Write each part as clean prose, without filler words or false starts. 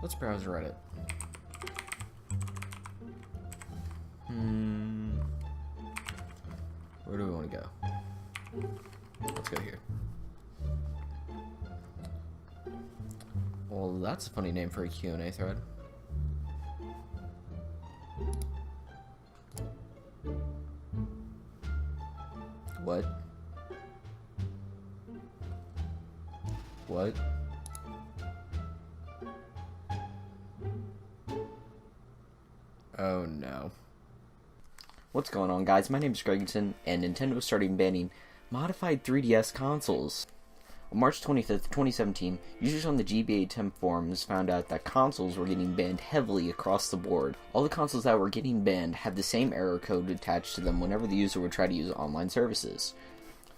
Let's browse Reddit. Where do we want to go? Let's go here. Well, that's a funny name for a Q&A thread. What? What? Oh no. What's going on, guys? My name is Gregandcin, and Nintendo started banning modified 3DS consoles. On March 25th, 2017, users on the GBA temp forums found out that consoles were getting banned heavily across the board. All the consoles that were getting banned had the same error code attached to them whenever the user would try to use online services.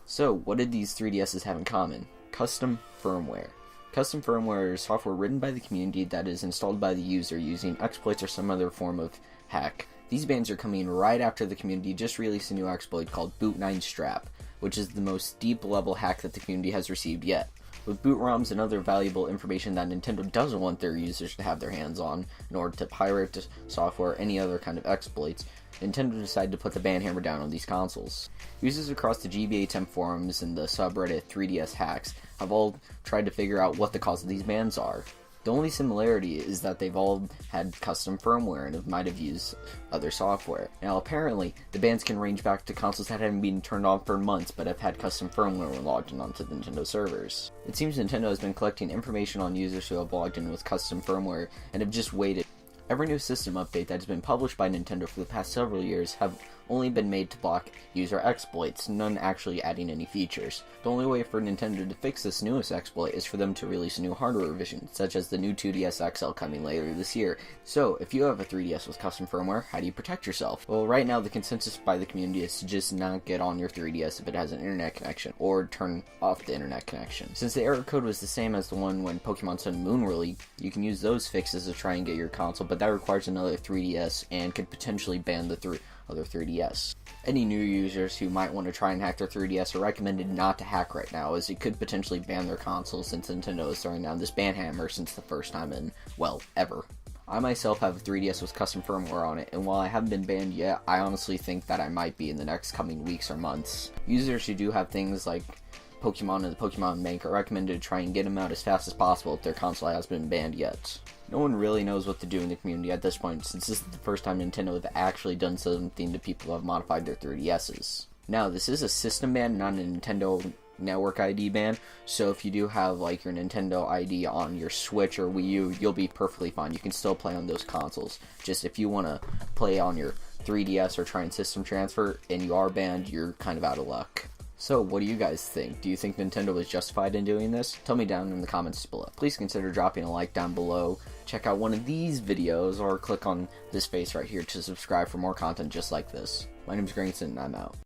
So, what did these 3DSs have in common? Custom firmware. Custom firmware is software written by the community that is installed by the user using exploits or some other form of hack. These bans are coming right after the community just released a new exploit called Boot9 Strap, which is the most deep-level hack that the community has received yet. With boot ROMs and other valuable information that Nintendo doesn't want their users to have their hands on in order to pirate software or any other kind of exploits, Nintendo decided to put the ban hammer down on these consoles. Users across the GBA temp forums and the subreddit 3DS hacks have all tried to figure out what the cause of these bans are. The only similarity is that they've all had custom firmware and might have used other software. Now apparently, the bans can range back to consoles that haven't been turned on for months but have had custom firmware when logged in onto the Nintendo servers. It seems Nintendo has been collecting information on users who have logged in with custom firmware and have just waited. Every new system update that has been published by Nintendo for the past several years have only been made to block user exploits, none actually adding any features. The only way for Nintendo to fix this newest exploit is for them to release a new hardware revision, such as the new 2DS XL coming later this year. So, if you have a 3DS with custom firmware, how do you protect yourself? Well, right now the consensus by the community is to just not get on your 3DS if it has an internet connection, or turn off the internet connection. Since the error code was the same as the one when Pokemon Sun and Moon were leaked, you can use those fixes to try and get your console, but that requires another 3DS and could potentially ban the other 3DS. Any new users who might want to try and hack their 3DS are recommended not to hack right now, as it could potentially ban their console since Nintendo is throwing down this ban hammer since the first time in, well, ever. I myself have a 3DS with custom firmware on it, and while I haven't been banned yet, I honestly think that I might be in the next coming weeks or months. Users who do have things like Pokemon and the Pokemon Bank are recommended to try and get them out as fast as possible if their console has been banned yet. No one really knows what to do in the community at this point, since this is the first time Nintendo has actually done something to people who have modified their 3DSs. Now, this is a system ban, not a Nintendo Network ID ban, so if you do have like your Nintendo ID on your Switch or Wii U, you'll be perfectly fine. You can still play on those consoles. Just if you want to play on your 3DS or try and system transfer and you are banned, you're kind of out of luck. So, what do you guys think? Do you think Nintendo was justified in doing this? Tell me down in the comments below. Please consider dropping a like down below, check out one of these videos, or click on this face right here to subscribe for more content just like this. My name is Gregandcin, and I'm out.